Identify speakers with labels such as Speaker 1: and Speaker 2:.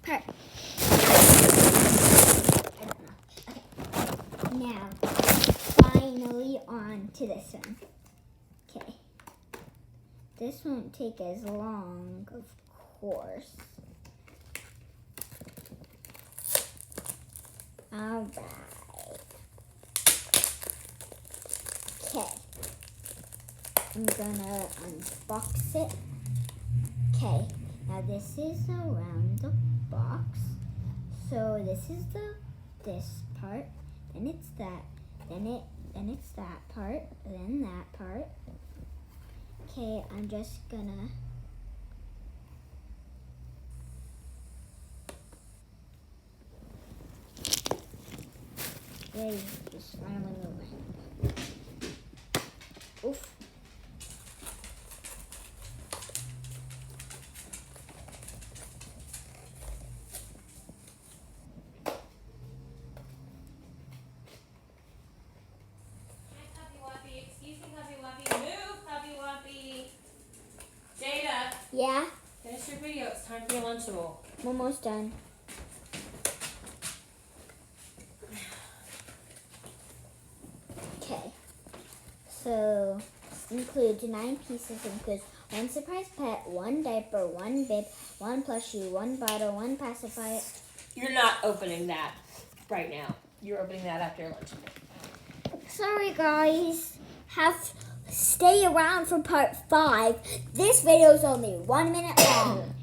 Speaker 1: part. Okay. Now, finally on to this one. Okay. This won't take as long, of course. All right. Okay. I'm gonna unbox it. Okay. Now this is around the box. So this is this part, then it's that, then it's that part, then that part. Okay, I'm just gonna just finally moving. Oof.
Speaker 2: Excuse me, Puppy Wuppy. Move, Puppy Wuppy. Jada,
Speaker 1: Yeah,
Speaker 2: finish your video. It's time for your Lunchable.
Speaker 1: I'm almost done. Okay, so includes 9 pieces. Includes 1 surprise pet, 1 diaper, 1 bib, 1 plushie, 1 bottle, 1 pacifier.
Speaker 2: You're not opening that right now. You're opening that after your Lunchable.
Speaker 1: Sorry guys, stay around for part 5. This video is only 1 minute long.